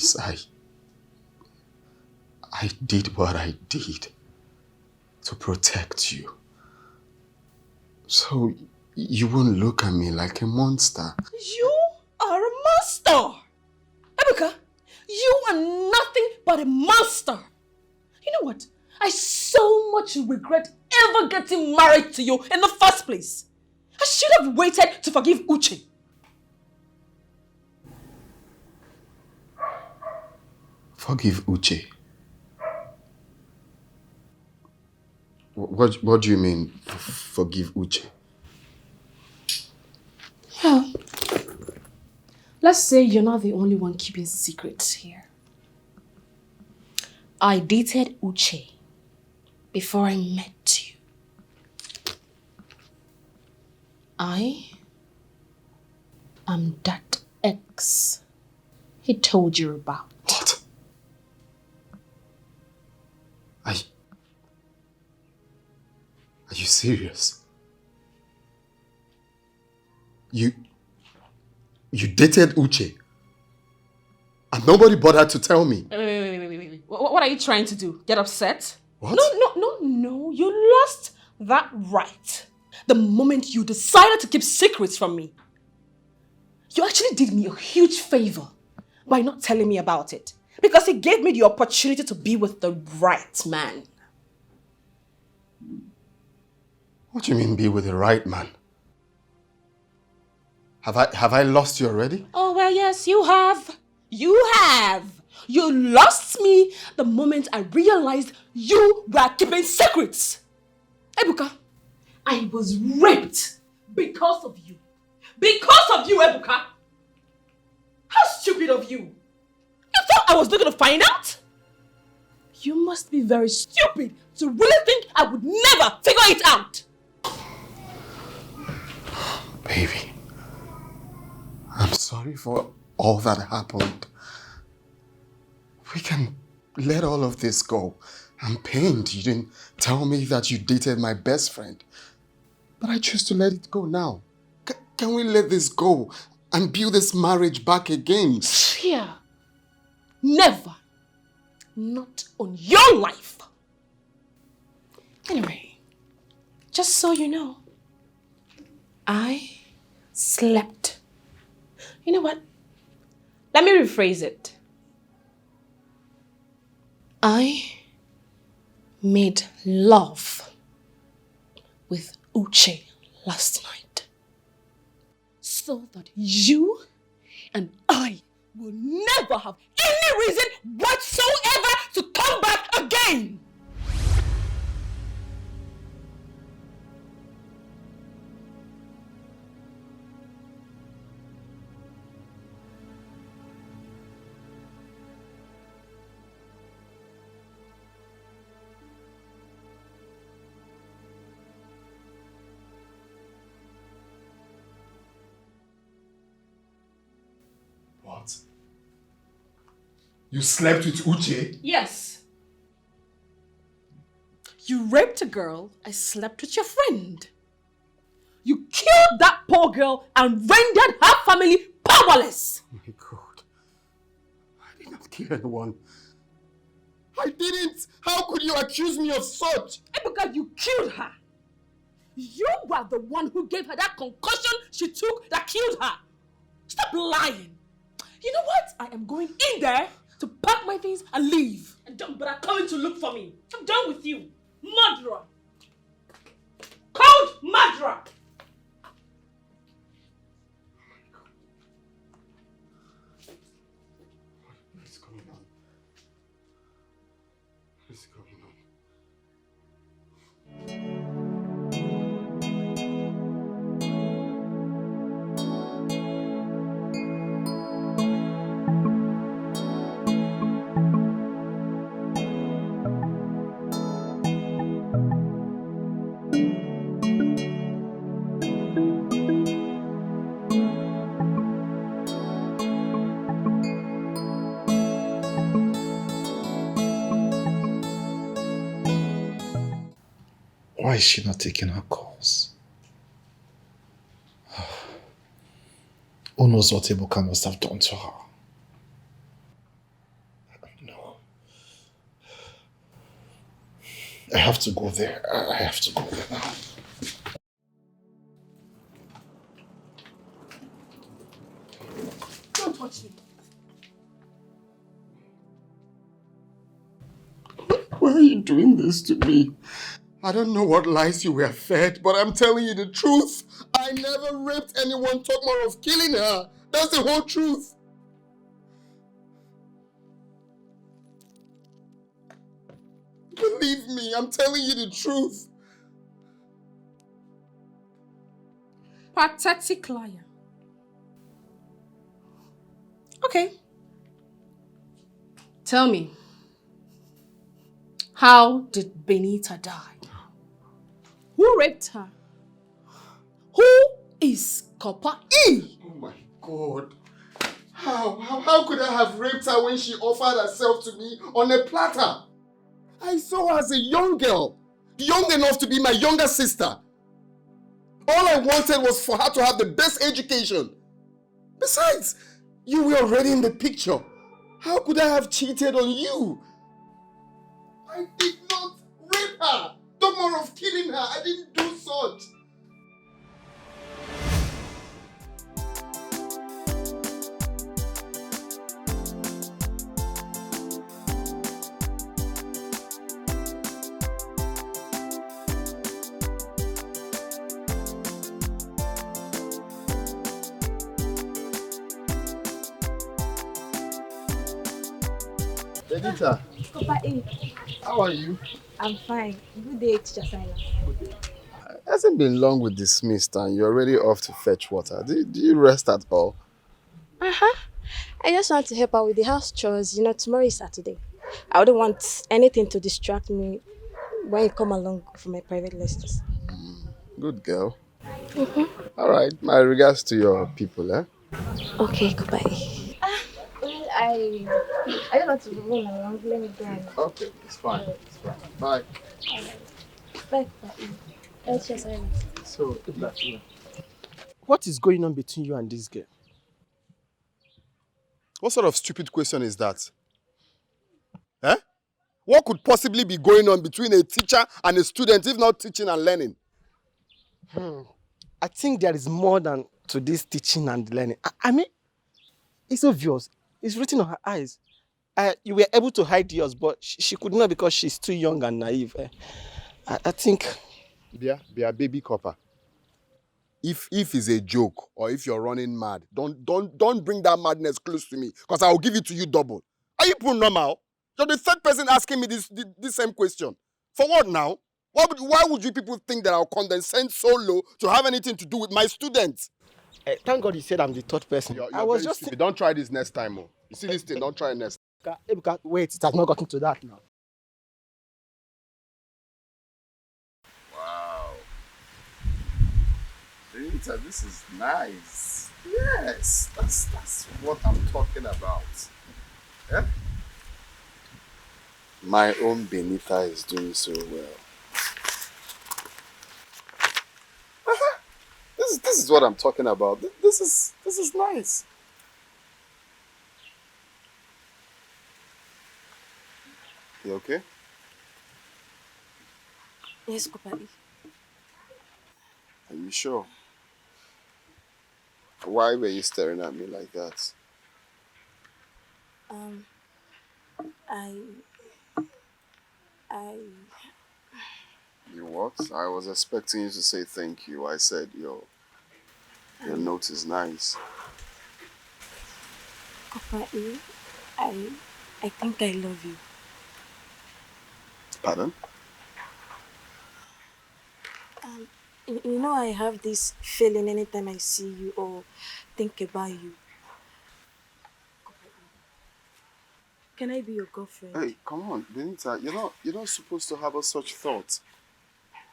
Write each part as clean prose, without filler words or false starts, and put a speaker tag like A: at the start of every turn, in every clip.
A: Please, I did what I did to protect you. So you won't look at me like a monster.
B: You are a monster! Ebuka, you are nothing but a monster! You know what? I so much regret ever getting married to you in the first place. I should have waited to forgive Uche.
A: Forgive Uche? What do you mean, forgive Uche?
B: Well, let's say you're not the only one keeping secrets here. I dated Uche before I met you. I am that ex he told you about.
A: What? Are you serious? You dated Uche? And nobody bothered to tell me?
B: Wait. What are you trying to do? Get upset?
A: What?
B: No. You lost that right the moment you decided to keep secrets from me. You actually did me a huge favor by not telling me about it. Because it gave me the opportunity to be with the right man.
A: What do you mean, be with the right man? Have I lost you already?
B: Oh, well, yes, you have. You have. You lost me the moment I realized you were keeping secrets. Ebuka, I was raped because of you. Because of you, Ebuka. How stupid of you. You thought I was not going to find out? You must be very stupid to really think I would never figure it out.
A: Baby, I'm sorry for all that happened. We can let all of this go. I'm pained you didn't tell me that you dated my best friend. But I choose to let it go now. Can we let this go and build this marriage back again?
B: Yeah. Never. Not on your life. Anyway, just so you know, I slept. You know what? Let me rephrase it. I made love with Uche last night. So that you and I will never have any reason whatsoever to come back again.
A: What? You slept with Uche?
B: Yes. You raped a girl, I slept with your friend. You killed that poor girl and rendered her family powerless.
A: Oh my God. I did not kill anyone. I didn't! How could you accuse me of such?
B: Because you killed her. You were the one who gave her that concussion she took that killed her. Stop lying. You know what? I am going in there to pack my things and leave. And don't bother coming to look for me. I'm done with you. Murderer. Cold murderer.
A: What is going on? What is going on?
C: Why is she not taking her calls? Who knows what Ebuka must have done to her? I have to go there. I have to go there now.
B: Don't touch me.
A: Why are you doing this to me? I don't know what lies you were fed, but I'm telling you the truth. I never raped anyone, talk more of killing her. That's the whole truth. Believe me, I'm telling you the truth.
B: Pathetic liar. Okay. Tell me, how did Benita die? Who raped her? Who is Copper E?
A: Oh my God. How could I have raped her when she offered herself to me on a platter? I saw her as a young girl, young enough to be my younger sister. All I wanted was for her to have the best education. Besides, you were already in the picture. How could I have cheated on you? I did not rape her. No more of killing her. I didn't do such. Benita,
D: Papa A,
A: how are you?
D: I'm fine. Good day, Teacher Silas.
A: It hasn't been long with dismissed and you're already off to fetch water. Do you rest at all?
D: Uh-huh. I just want to help out with the house chores. You know, tomorrow is Saturday. I wouldn't want anything to distract me when you come along for my private lessons.
A: Good girl. All right, my regards to your people, eh?
D: Okay, goodbye. Well, I don't want to roll along. Let me go.
A: Okay, it's fine. Bye.
D: Bye, Papa. Teacher Silas.
E: So, what is going on between you and this girl?
A: What sort of stupid question is that? Eh? What could possibly be going on between a teacher and a student if not teaching and learning?
E: I think there is more than to this teaching and learning. I mean, it's obvious. It's written on her eyes. You were able to hide yours, but she could not because she's too young and naive. I think...
A: Be a baby copper. If it's a joke or if you're running mad, don't bring that madness close to me because I'll give it to you double. Are you people normal? You're the third person asking me this same question. For what now? Why would you people think that I'll condescend so low to have anything to do with my students?
E: Thank God you said I'm the third person.
A: You're
E: I was
A: very
E: just...
A: stupid. Don't try this next time. Oh. You see this thing? Don't try it next time.
E: Ebuka, wait, it has not gotten to that now.
A: Wow. Benita, this is nice. Yes, that's what I'm talking about. Yeah? My own Benita is doing so well. This is what I'm talking about. This is nice. You okay?
D: Yes, Papa.
A: Are you sure? Why were you staring at me like that?
D: I...
A: You what? I was expecting you to say thank you. I said your note is nice.
D: Papa A, I think I love you.
A: Pardon?
D: You know, I have this feeling anytime I see you or think about you. Can I be your girlfriend?
A: Hey, come on, Benita. You're not supposed to have such thoughts.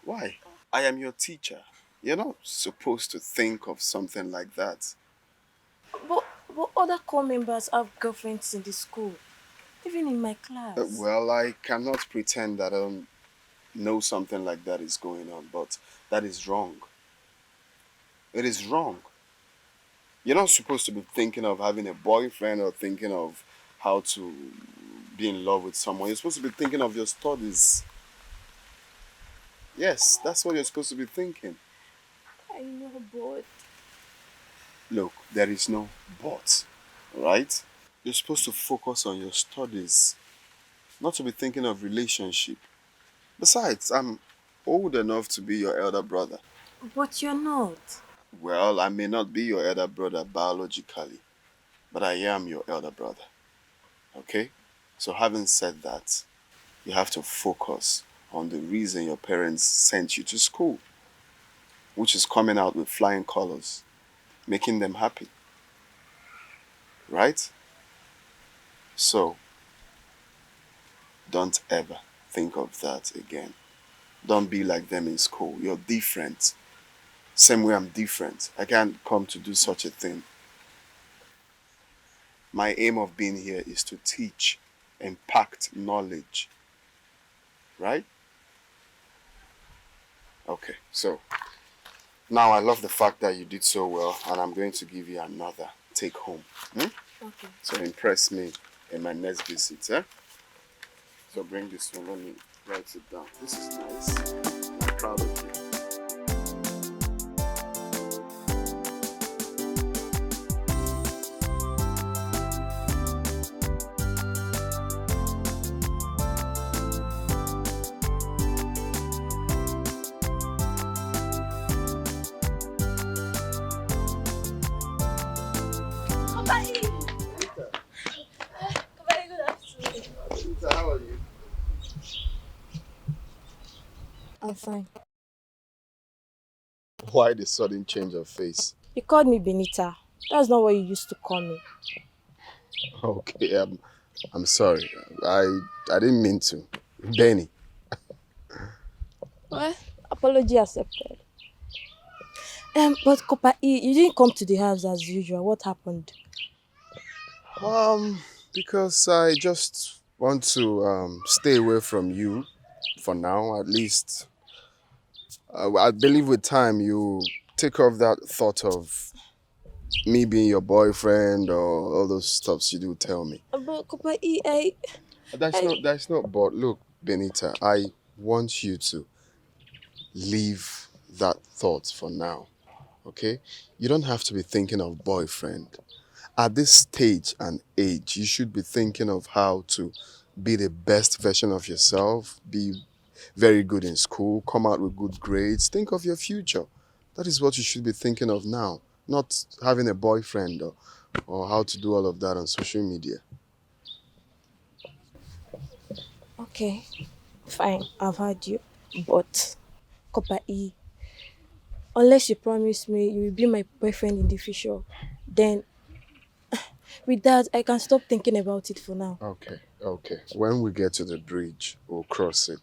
A: Why? I am your teacher. You're not supposed to think of something like that.
D: But other core members have girlfriends in the school, even in my class.
A: Well, I cannot pretend that I don't know something like that is going on, but that is wrong. It is wrong. You're not supposed to be thinking of having a boyfriend or thinking of how to be in love with someone. You're supposed to be thinking of your studies. Yes, that's what you're supposed to be thinking.
D: I know, but...
A: Look, there is no but, right? You're supposed to focus on your studies, not to be thinking of relationship. Besides, I'm old enough to be your elder brother.
D: But you're not.
A: Well, I may not be your elder brother biologically, but I am your elder brother. Okay? So having said that, you have to focus on the reason your parents sent you to school, which is coming out with flying colors, making them happy. Right? So, don't ever think of that again. Don't be like them in school. You're different. Same way I'm different. I can't come to do such a thing. My aim of being here is to teach, impact knowledge. Right? Okay, so now I love the fact that you did so well, and I'm going to give you another take home.
D: Okay.
A: So impress me in my next visit. So bring this one, let me write it down. This is nice. I'm proud of you. How are you?
D: I'm fine.
A: Why the sudden change of face?
D: You called me Benita. That's not what you used to call me.
A: Okay, I'm sorry. I didn't mean to. Benny.
D: Well, apology accepted. But Kopa E, you didn't come to the house as usual. What happened?
A: Because I just want to stay away from you for now, at least. I believe with time you take off that thought of me being your boyfriend or all those stuffs you do tell me.
D: But Kopa E,
A: That's not but look, Benita, I want you to leave that thought for now. Okay? You don't have to be thinking of boyfriend. At this stage and age, you should be thinking of how to be the best version of yourself, be very good in school, come out with good grades. Think of your future. That is what you should be thinking of now, not having a boyfriend or how to do all of that on social media.
D: okay, fine, I've heard you. But Kopa E, unless you promise me you will be my boyfriend in the future, then with that, I can stop thinking about it for now.
A: Okay. When we get to the bridge, we'll cross it.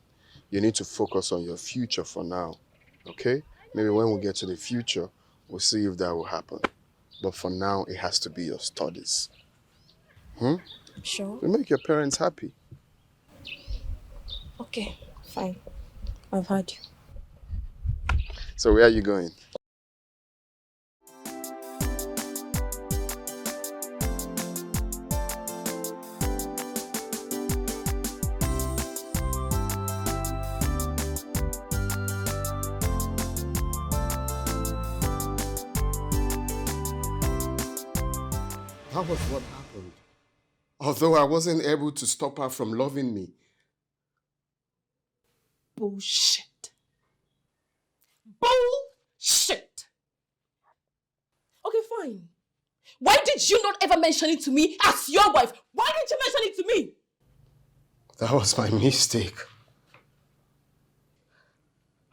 A: You need to focus on your future for now, okay? Maybe when we get to the future, we'll see if that will happen. But for now, it has to be your studies.
D: Sure?
A: To make your parents happy.
D: Okay, fine. I've heard you.
A: So where are you going? That was what happened. Although I wasn't able to stop her from loving me.
B: Bullshit. Bullshit. Okay, fine. Why did you not ever mention it to me as your wife? Why didn't you mention it to me?
A: That was my mistake.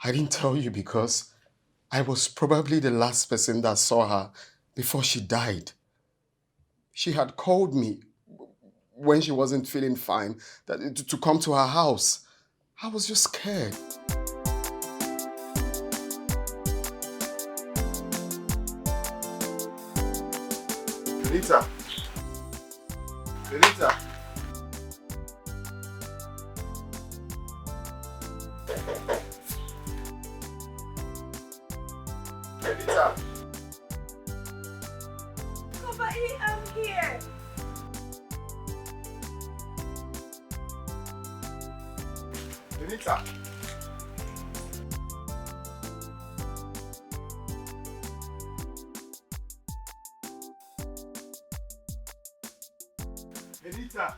A: I didn't tell you because I was probably the last person that saw her before she died. She had called me when she wasn't feeling fine to come to her house. I was just scared. Benita. Benita. Benita.
D: I'm here.
A: Benita. Benita!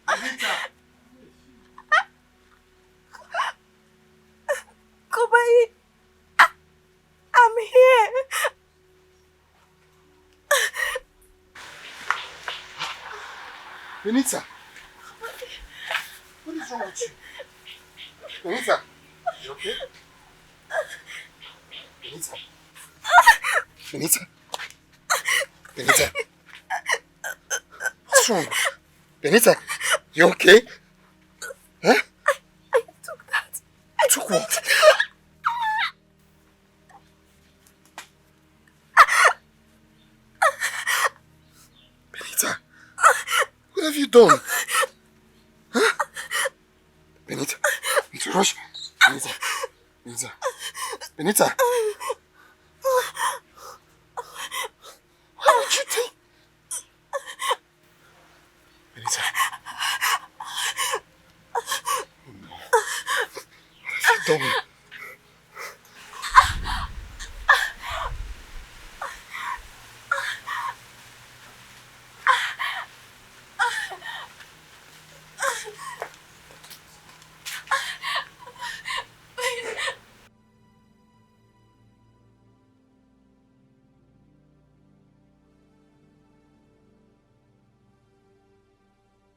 A: Benita!
D: Kobai, I'm here.
A: Benita! What is wrong with you? Benita! You okay? Benita! Benita! Benita! What's wrong? Benita! You okay? Huh?
D: I took that.
A: I took what? Benita! What have you done? Huh? Benita! Benita, rush! Benita! Benita! Benita! Why would you take... Benita! Oh no. What have you done?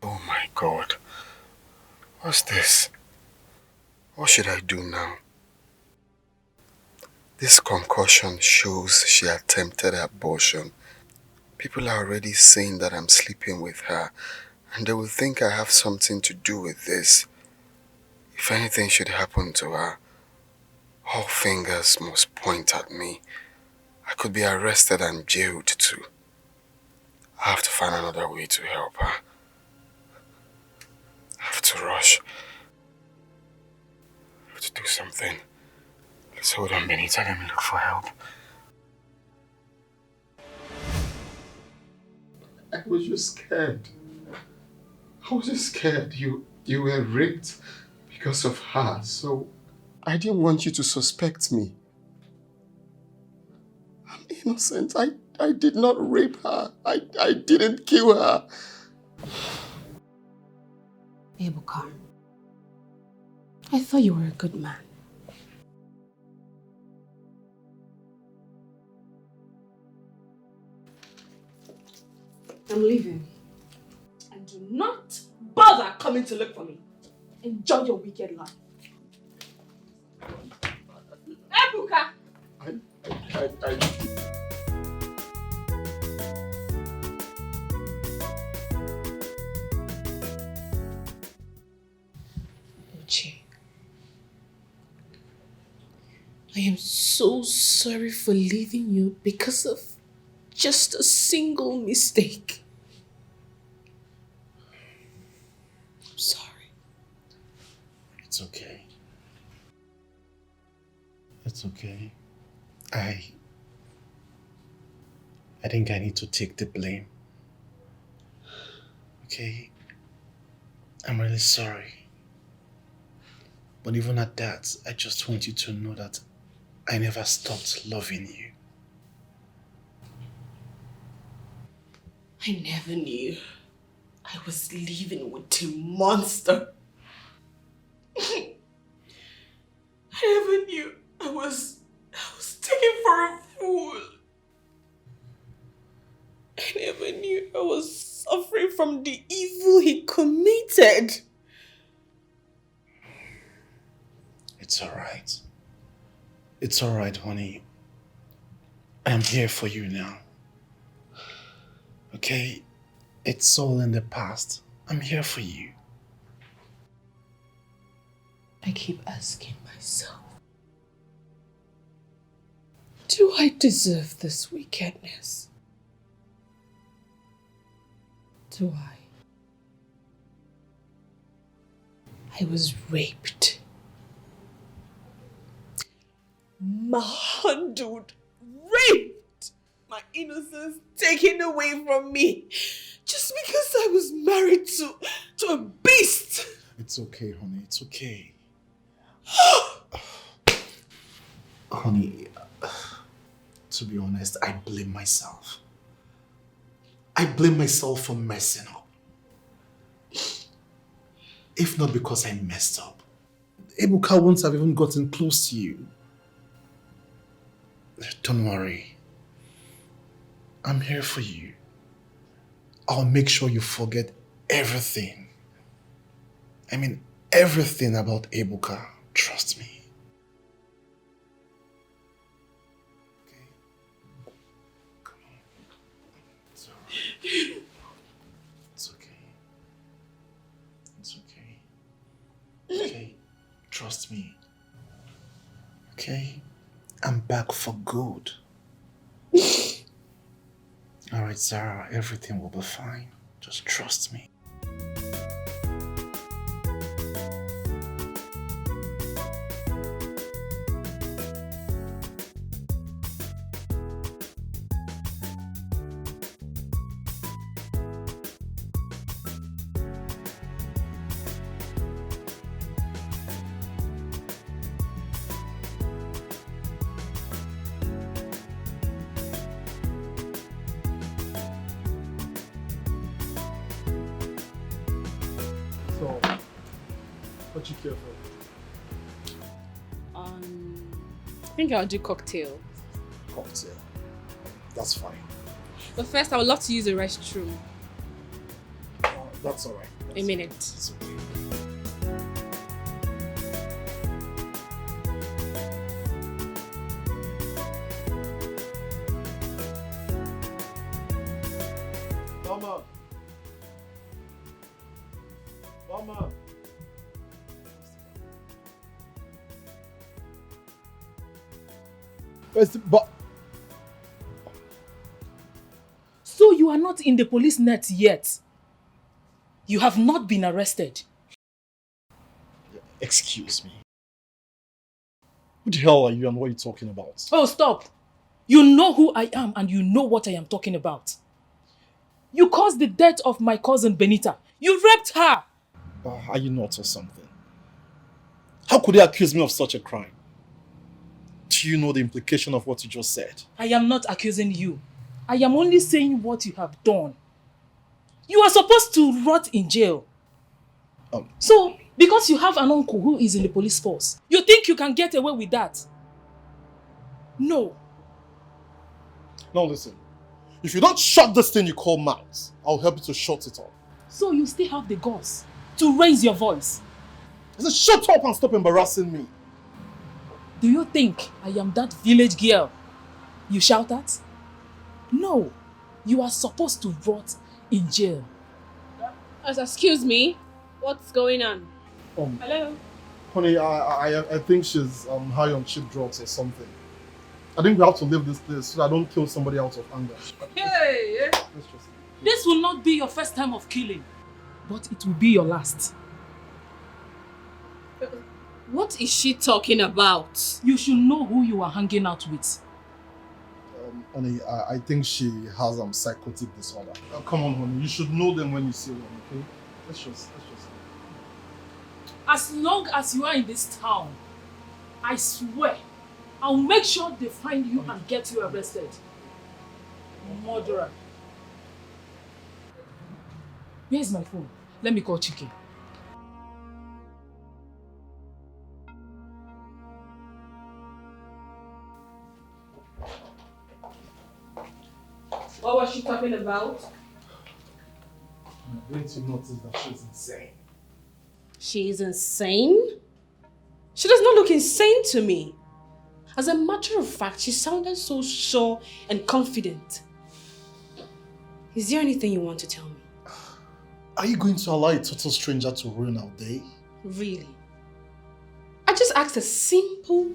A: Oh my God. What's this? What should I do now? This concussion shows she attempted abortion. People are already saying that I'm sleeping with her, and they will think I have something to do with this. If anything should happen to her, all fingers must point at me. I could be arrested and jailed too. I have to find another way to help her. I have to rush. I have to do something. Let's hold on, Benita. Let me look for help. I was just scared. I was just scared. You were raped because of her, so I didn't want you to suspect me. I'm innocent. I did not rape her. I didn't kill her.
B: Ebuka, I thought you were a good man. I'm leaving. And do not bother coming to look for me. Enjoy your wicked life. Ebuka! Uche, I am so sorry for leaving you because of just a single mistake. I'm sorry.
C: It's okay. It's okay. I think I need to take the blame. Okay? I'm really sorry. But even at that, I just want you to know that I never stopped loving you.
B: I never knew I was living with a monster. I never knew I was taken for a fool. I never knew I was suffering from the evil he committed.
C: It's alright. It's alright, honey. I'm here for you now. Okay? It's all in the past. I'm here for you.
B: I keep asking myself, do I deserve this wickedness? Do I? I was raped. Manhandled. Raped. My innocence taken away from me. Just because I was married to a beast.
C: It's okay, honey. It's okay. Honey, to be honest, I blame myself. I blame myself for messing up. If not because I messed up, Ebuka wouldn't have even gotten close to you. Don't worry. I'm here for you. I'll make sure you forget everything. I mean, everything about Ebuka. Trust me. Okay? Come on. It's alright. It's okay. It's okay. Okay? Trust me. Okay? I'm back for good. Alright, Sarah, everything will be fine. Just trust me.
F: So, what you care for?
B: I think I'll do cocktail.
F: Cocktail. That's fine.
B: But first, I would love to use the restroom.
F: That's alright.
B: A minute.
F: It's okay. Mama! Mama! Where's the
G: So you are not in the police net yet? You have not been arrested?
F: Excuse me. Who the hell are you and what are you talking about?
G: Oh, stop! You know who I am and you know what I am talking about. You caused the death of my cousin Benita. You raped her!
F: Are you nuts or something? How could they accuse me of such a crime? Do you know the implication of what you just said?
G: I am not accusing you. I am only saying what you have done. You are supposed to rot in jail. So, because you have an uncle who is in the police force, you think you can get away with that? No.
F: Now listen, if you don't shut this thing you call mouth, I'll help you to shut it up.
G: So you still have the guts to raise your voice.
F: I said shut up and stop embarrassing me.
G: Do you think I am that village girl you shout at? No. You are supposed to rot in jail.
B: Excuse me. What's going on? Hello?
F: Honey, I think she's high on cheap drugs or something. I think we have to leave this place so I don't kill somebody out of anger.
G: Hey!
F: Let's just...
G: This will not be your first time of killing, but it will be your last.
B: What is she talking about?
G: You should know who you are hanging out with.
F: Honey, I think she has psychotic disorder. Come on, honey, you should know them when you see them, okay? Let's just...
G: As long as you are in this town, I swear, I'll make sure they find you and get you arrested. Murderer. Where's my phone? Let me call Chike.
B: What was she talking about?
F: I'm going to notice that she's insane.
B: She's insane? She does not look insane to me. As a matter of fact, she sounded so sure and confident. Is there anything you want to tell me?
F: Are you going to allow a total stranger to ruin our day?
B: Really? I just asked a simple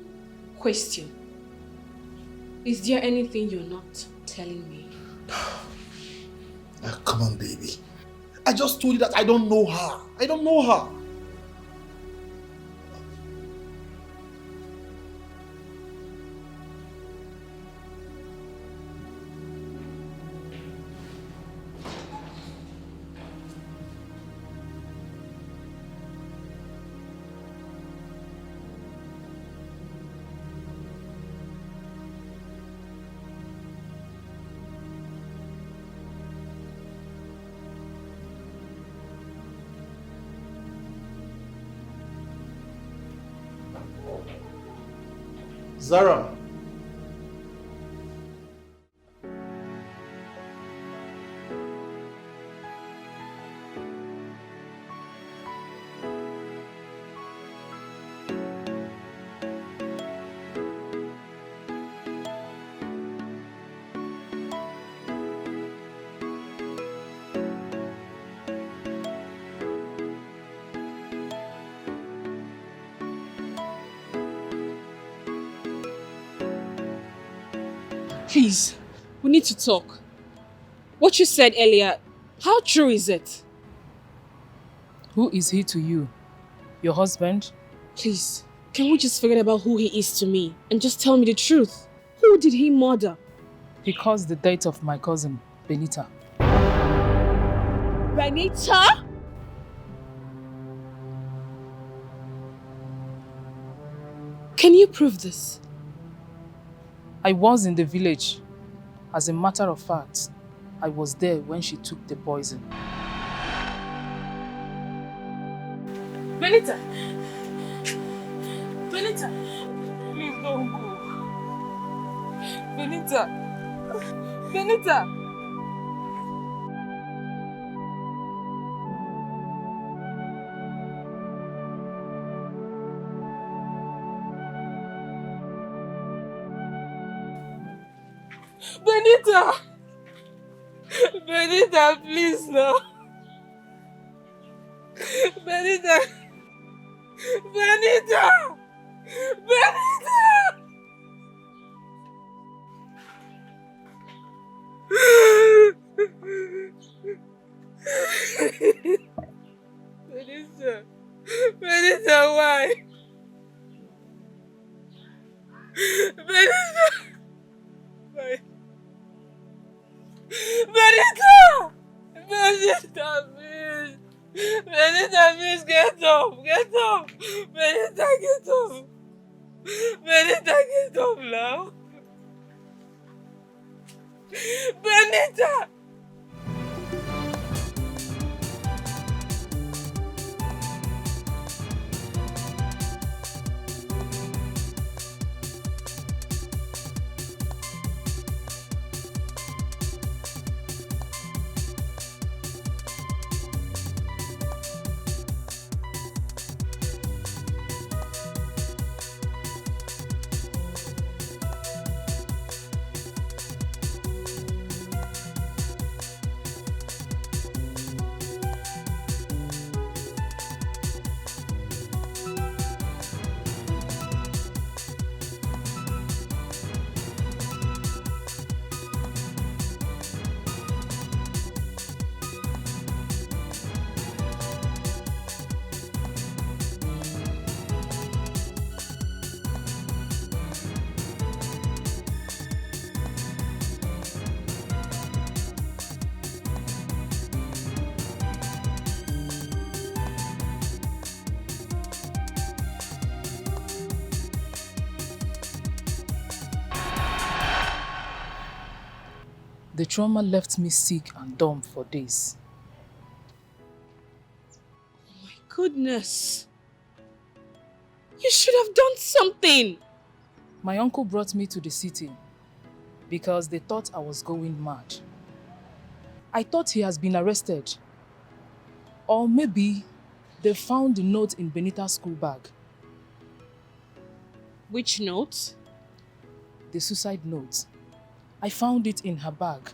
B: question. Is there anything you're not telling me?
F: Come on, baby. I just told you that I don't know her. I don't know her. Zara.
B: Please, we need to talk. What you said earlier, how true is it?
G: Who is he to you? Your husband?
B: Please, can we just forget about who he is to me and just tell me the truth? Who did he murder?
G: He caused the death of my cousin, Benita.
B: Benita? Can you prove this?
G: I was in the village. As a matter of fact, I was there when she took the poison.
B: Benita! Benita! Please don't go. Benita! Benita! Benita! Benita, please no. Benita! Benita! Benita! Benita! Benita, why? Benita! Why? Benita! Benita, please! Benita, please get up! Get up! Benita, get up! Benita, get up now! Benita!
G: The trauma left me sick and dumb for days.
B: My goodness. You should have done something.
G: My uncle brought me to the city because they thought I was going mad. I thought he has been arrested. Or maybe they found the note in Benita's school bag.
B: Which note?
G: The suicide note. I found it in her bag.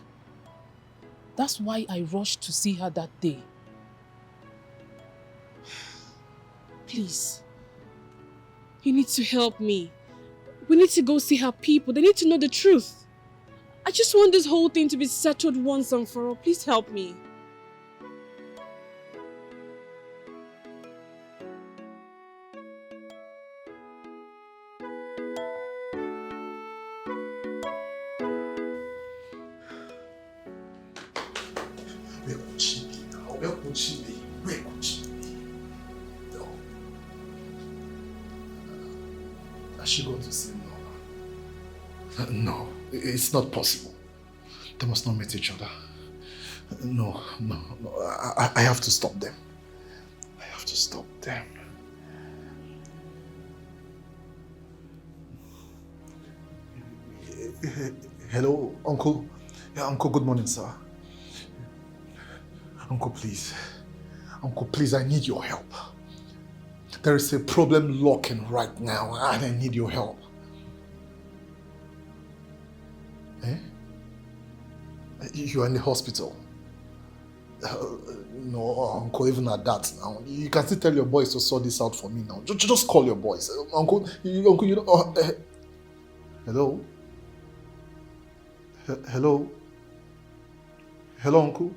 G: That's why I rushed to see her that day.
B: Please. You need to help me. We need to go see her people. They need to know the truth. I just want this whole thing to be settled once and for all. Please help me.
C: Where could she be now? Where could she be? Where could she be? No. Has she gone to see Nola? No, it's not possible. They must not meet each other. No. I have to stop them. I have to stop them. Hello, Uncle. Yeah, Uncle, good morning, sir. Uncle, please. Uncle, please, I need your help. There is a problem locking right now, and I need your help. Eh? You are in the hospital. No, Uncle, even at that now. You can still tell your boys to sort this out for me now. Just call your boys. Uncle, you know... hello? Hello? Hello, Uncle?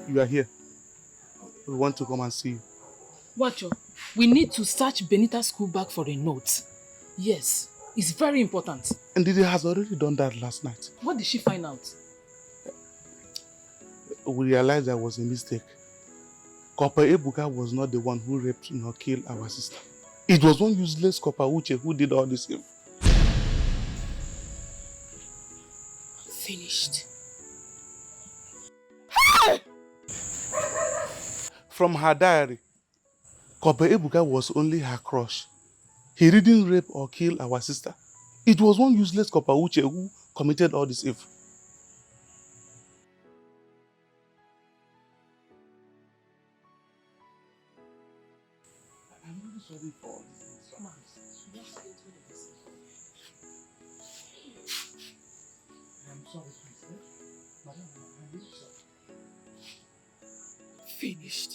H: You are here. We want to come and see you.
G: Watcho, we need to search Benita's school bag for a note. Yes, it's very important.
H: And Didi has already done that last night.
G: What did she find out?
H: We realized there was a mistake. Copper Ebuka was not the one who raped nor killed our sister. It was one useless Copper Uche who did all this evil.
G: Finished.
H: From her diary, Copper Ebuka was only her crush. He didn't rape or kill our sister. It was one useless Copper Uche who committed all this evil. I'm really sorry for all this. I'm sorry, please. Madam, I'm really sorry.
G: Finished.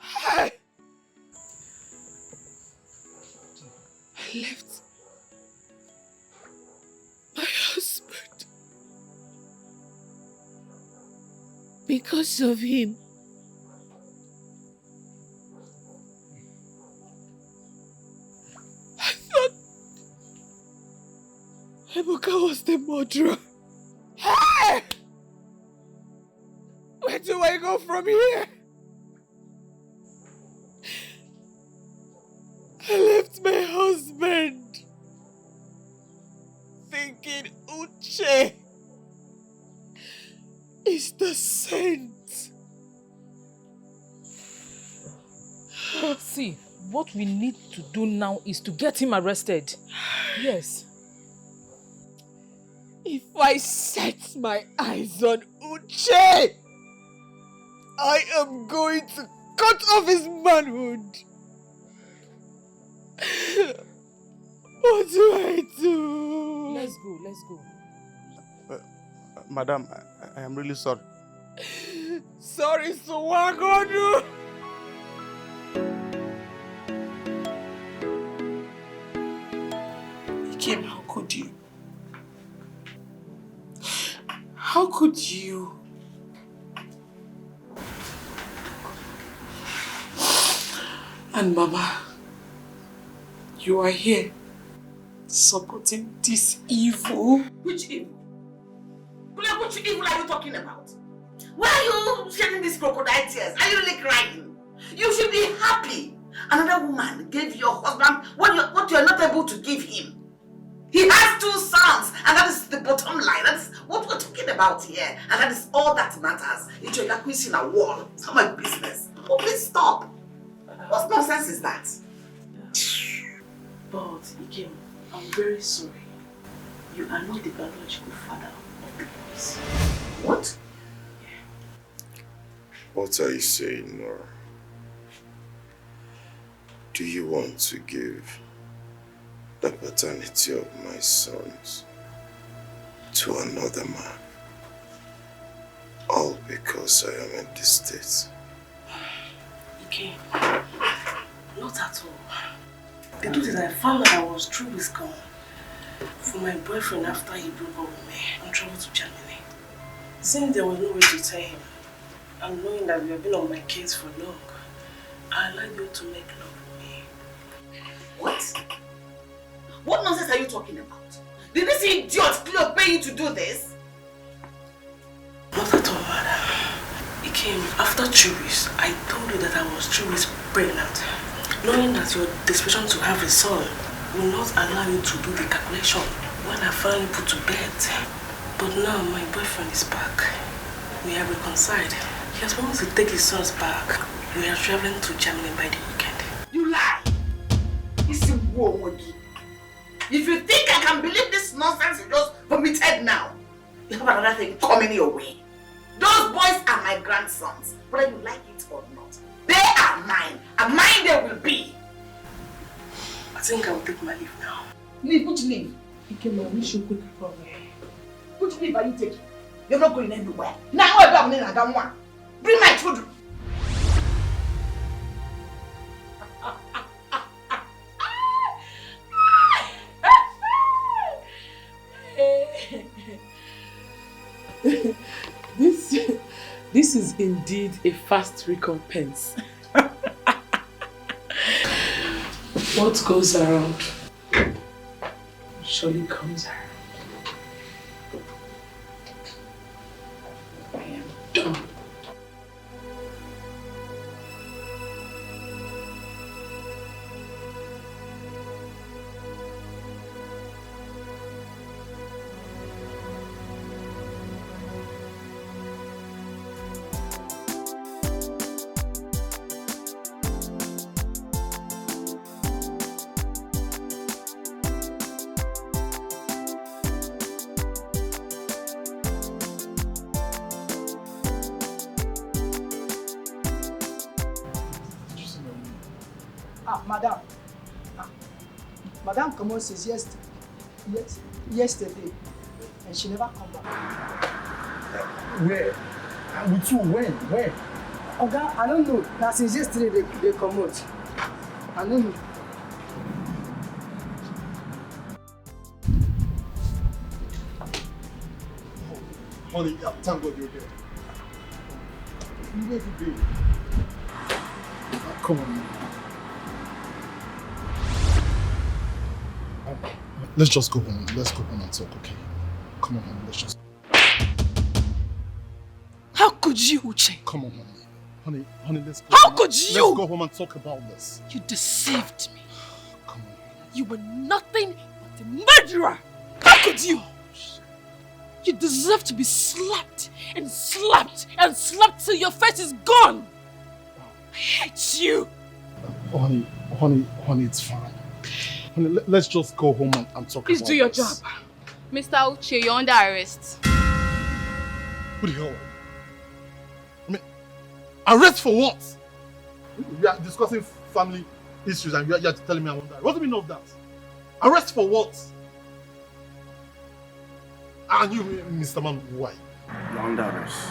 H: Hey!
G: I left my husband because of him. I thought Ebuka was the murderer. Hey! Where do I go from here? I left my husband thinking Uche is the saint. See, what we need to do now is to get him arrested. Yes. If I set my eyes on Uche, I am going to cut off his manhood. What do I do? Let's go.
H: Madam, I am really sorry.
G: Sorry, so what I'm gonna do?
I: Kim, how could you? How could you? And Mama, you are here supporting this evil.
J: Which evil? Which evil are you talking about? Why are you shedding these crocodile tears? Are you really crying? You should be happy. Another woman gave your husband what you're not able to give him. He has 2 sons, and that is the bottom line. That is what we're talking about here, and that is all that matters. It's your acquisition a wall. It's not my business. Oh, please stop. What nonsense is that?
I: But, Ikem, I'm very sorry. You are not the biological father of the boys.
J: What?
K: What are you saying, Nora? Do you want to give the paternity of my sons to another man? All because I am in this state.
I: Okay. Not at all. The truth is I found that I was through with gone for my boyfriend after he broke up with me and traveled to Germany. Since there was no way to tell him, and knowing that we have been on my case for long, I allowed you to make love with me.
J: What? What nonsense are you talking about? Did this idiot Cleo pay you to do this?
I: Not at all, madam. It came after 2 weeks. I told you that I was 2 weeks pregnant. Knowing that your desperation to have a son will not allow you to do the calculation when I finally put to bed. But now my boyfriend is back. We are reconciled. He has promised to take his sons back. We are traveling to Germany by the weekend.
J: You lie! It's a war. If you think I can believe this nonsense you just vomited now, you have another thing coming your way. Those boys are my grandsons, whether you like it or not. They are mine, and mine they will be.
I: I think I will take my leave now.
J: Leave? Which leave?
I: Ikema, we should quick from here.
J: Which leave are you taking? You're not going anywhere. Now I'm in Agamwa. Bring my children.
G: This is indeed a fast recompense. What goes around surely comes around. I am done.
L: Madame. Madame commences yesterday, and she never come back.
C: Where? And with who? When? Where?
L: Okay, I don't know. Now since yesterday they come out. I don't know.
F: Honey, thank God you're here. Where have you been? Come on. Let's just go home. Let's go home and talk, okay? Come on, honey. Let's just.
G: How could you, Uche?
F: Come on, honey. Honey, let's go.
G: How could you?
F: Let's go home and talk about this.
G: You deceived me.
F: Come on.
G: You were nothing but a murderer. How could you? You deserve to be slapped and slapped and slapped till your face is gone. I hate you.
F: Honey, it's fine. Honey, let's just go home and talk about this.
G: Please do your job.
M: Mr. Uche, you're under arrest.
F: What the hell? I mean, arrest for what? We are discussing family issues and you're telling me I'm under arrest. What do you mean of that? Arrest for what? And you, Mr. Man, why?
N: You're under arrest.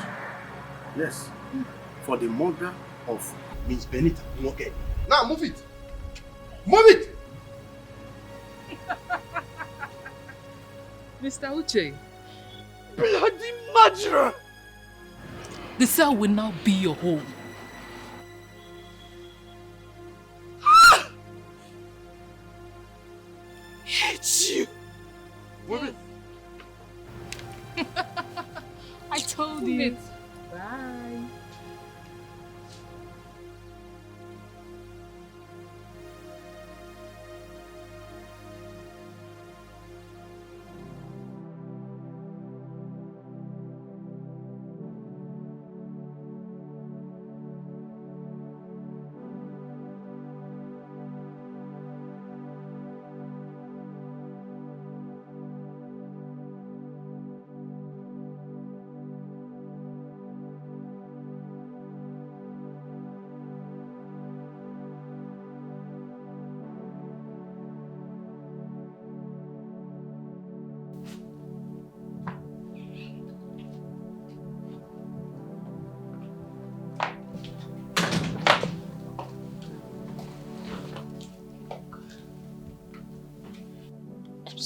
N: Yes. For the murder of Miss Benita Morgan.
F: Now move it! Move it!
G: Mr. Uche, bloody murderer! The cell will now be your home. Hate you!
F: Move it!
G: I told you. Bye.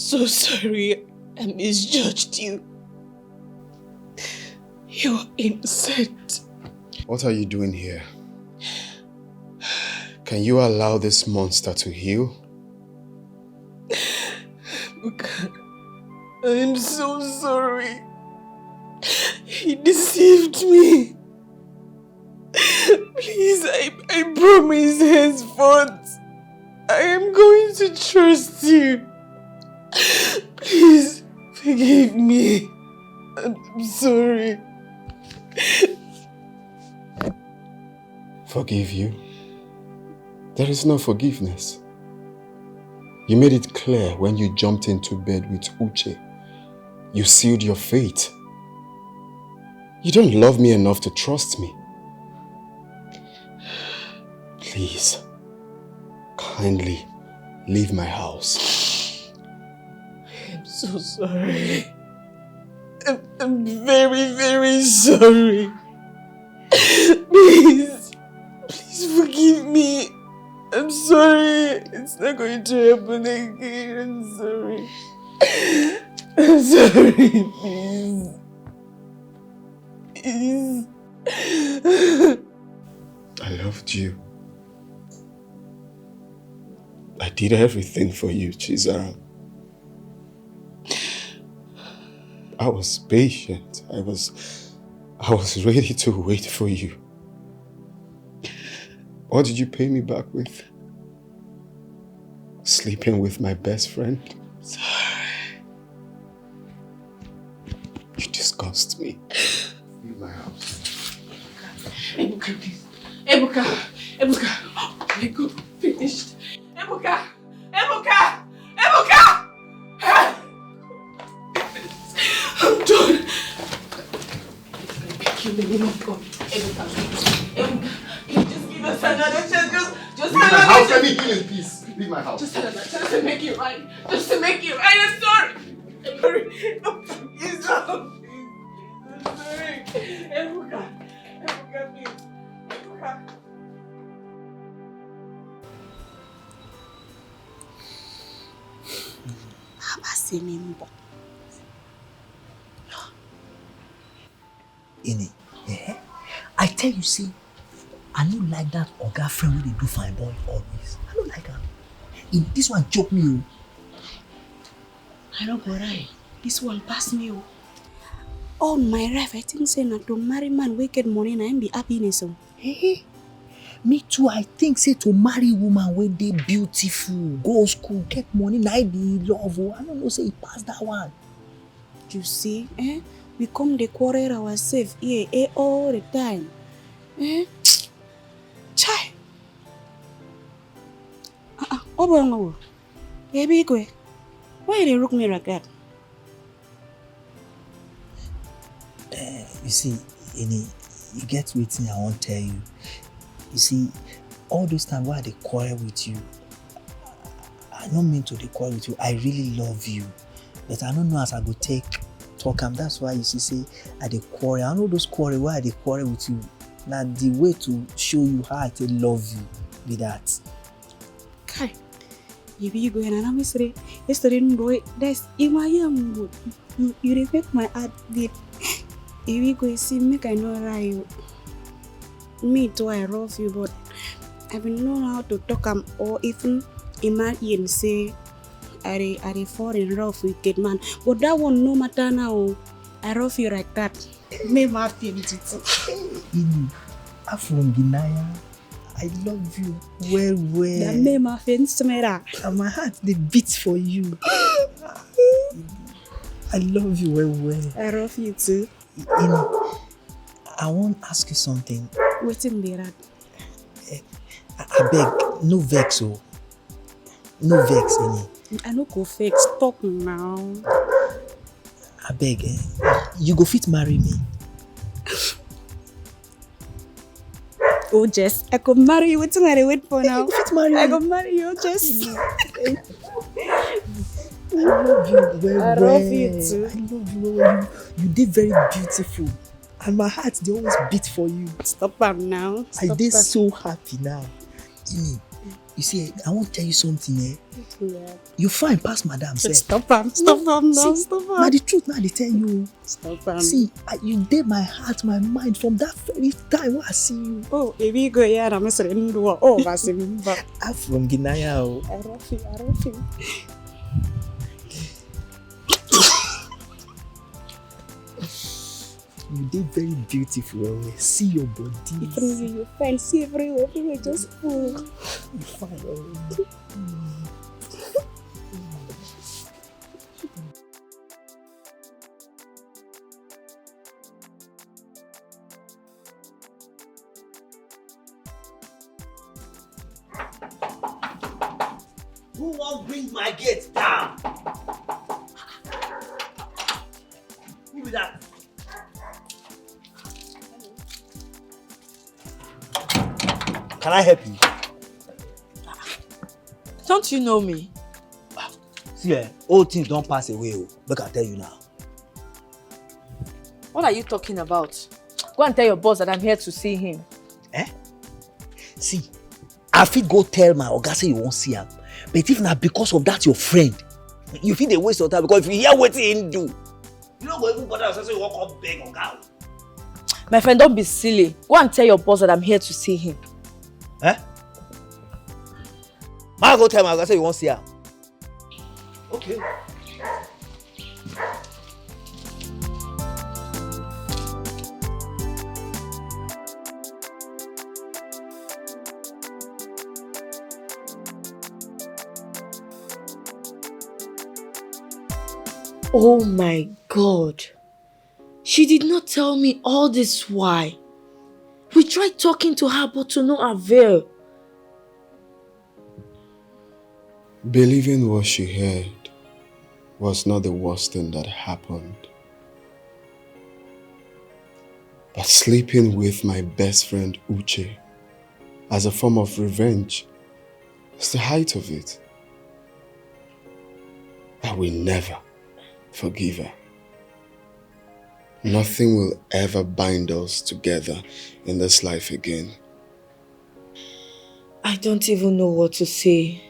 B: so sorry I misjudged you. You're innocent.
A: What are you doing here? Can you allow this monster to heal?
B: I'm so sorry. He deceived me. Please, I promise henceforth I am going to trust you. Please, forgive me. I'm sorry.
A: Forgive you? There is no forgiveness. You made it clear when you jumped into bed with Uche. You sealed your fate. You don't love me enough to trust me. Please, kindly leave my house.
B: I'm so sorry. I'm very, very sorry. Please forgive me. I'm sorry. It's not going to happen again. I'm sorry. I'm sorry, please. Please.
A: I loved you. I did everything for you, Chizara. I was patient. I was ready to wait for you. What did you pay me back with? Sleeping with my best friend?
B: Sorry.
A: You disgust me. Leave my house.
B: Ebuka, please. Ebuka. Oh my God, finished. Ebuka. I'm done. Thank you, in the name of God. Ebuka, just give us another chance. Just
A: leave my house. Let me heal in peace. Leave my house.
B: Just another chance to make it right. Just to make it right. I'm sorry. I'm sorry. Please, no. I'm sorry. Ebuka, please. Ebuka.
O: Ini, I tell you, see, I don't like that oga friend when they do fine boy always. I don't like her. This one choke me.
B: I don't go right. This one pass me.
P: All my life, I think say not to marry man wicked money and be happiness.
O: Hey, me too. I think say to marry woman when they beautiful, go school, get money, now be love. I don't know say it pass that one.
P: You see, we come the quarrel ourselves here all the time. Chai. Obongo. Baby, why they look me like that?
O: You see, Ini, you get waiting I won't tell you. You see, all those times why they quarrel with you, I don't mean to quarrel with you. I really love you. But I don't know as I go talk am. That's why you see say I dey quarrel. I know those quarrel why I dey quarrel with you. Now the way to show you how I love you be that.
P: Kai, you go and I'm sorry. Yesterday boy, that's in my young you respect my heart beat. If you go see me, I know right. Me too, I love you, but I don't know how to talk or even imagine say I fall in love with that man. But that one no matter now. I love you like that. Me my feelings.
O: I'm from Ghanaian. I love you well.
P: That made my friends
O: and my heart they beat for you. I love you well.
P: I love you too.
O: I want to ask you something.
P: What's in there?
O: I beg, no vex, oh. No vex, Ini.
P: I no go vex. Talk now.
O: I beg, you go fit marry me.
P: Oh, Jess, I could marry you. What's I wait for now?
O: You go fit marry me.
P: I could marry you, Jess.
O: I love you well.
P: I love you too.
O: I love you well. You did very beautiful. And my heart, they always beat for you.
P: Stop up now.
O: I did so happy now. Ini, You see, I want to tell you something, eh?
P: Yeah.
O: You fine past madam, sir.
P: Stop now, stop.
O: Now the truth, now they tell you.
P: Stop.
O: See, you did my heart, my mind from that very time when I see you.
P: Oh, baby, go here. I'm saying, oh, Vasimba.
O: I'm from Ghanaian.
P: I love you.
O: You did very beautiful. See your body.
P: You fine. See everywhere. Just full.
O: You fine.
Q: Who won't bring my gate down? Who be that?
O: Can I help you?
R: Don't you know me?
O: See, old things don't pass away. Look, I tell you now.
R: What are you talking about? Go and tell your boss that I'm here to see him.
O: See, I fit go tell my oga say you won't see him. But if not because of that, your friend, you feel they waste your time because if you hear what he do,
Q: You don't go even bother yourself so you walk up beg or go.
R: My friend, don't be silly. Go and tell your boss that I'm here to see him.
O: Ma go tell my oga say you won't see him.
Q: Okay.
R: Oh my God. She did not tell me all this why. We tried talking to her but to no avail.
A: Believing what she heard was not the worst thing that happened. But sleeping with my best friend Uche as a form of revenge is the height of it. I will never forgive her. Nothing will ever bind us together in this life again.
R: I don't even know what to say.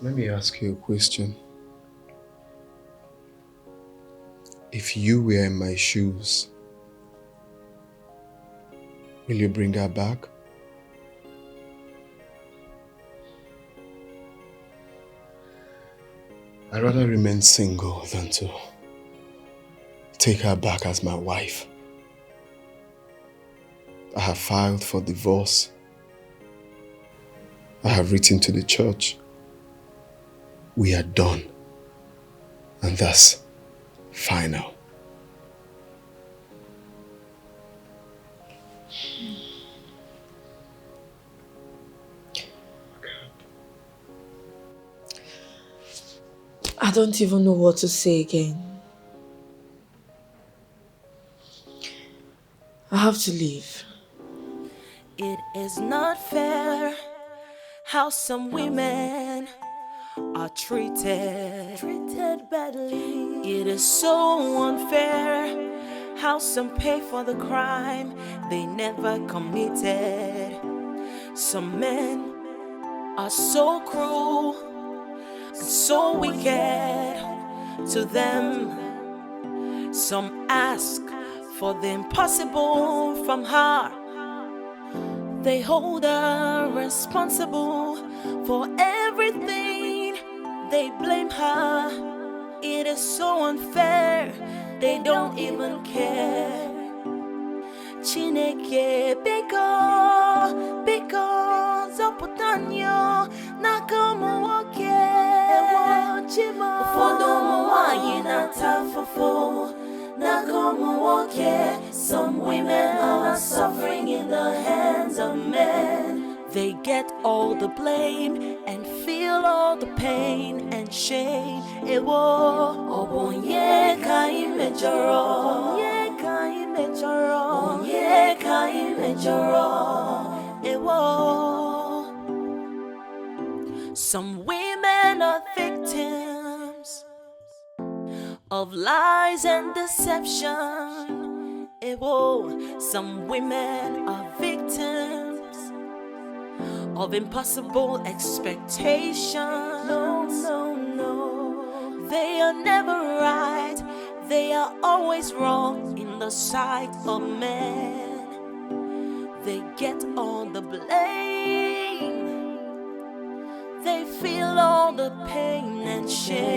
A: Let me ask you a question. If you were in my shoes, will you bring her back? I'd rather remain single than to take her back as my wife. I have filed for divorce. I have written to the church. We are done. And that's final.
R: I don't even know what to say again. I have to leave.
S: It is not fair how some women are treated badly. It is so unfair how some pay for the crime they never committed. Some men are so cruel, so wicked to them. Some ask for the impossible from her. They hold her responsible for everything. They blame her. It is so unfair. They don't even care. Chineke biko zoputanyo nakamuwoke. Ụfọdụ ụmụ nwanyị na-ata afụfụ nakamuwoke. Some women are suffering in the hands of men. They get all the blame and feel all the pain and shame. Ewo obonye ka imejoro, onye ka imejoro, onye ka imejoro. Ewo. Some women are victims of lies and deception. Ewo. Some women are victims of impossible expectations. No, no, no. They are never right. They are always wrong in the sight of men. They get all the blame. They feel all the pain and shame.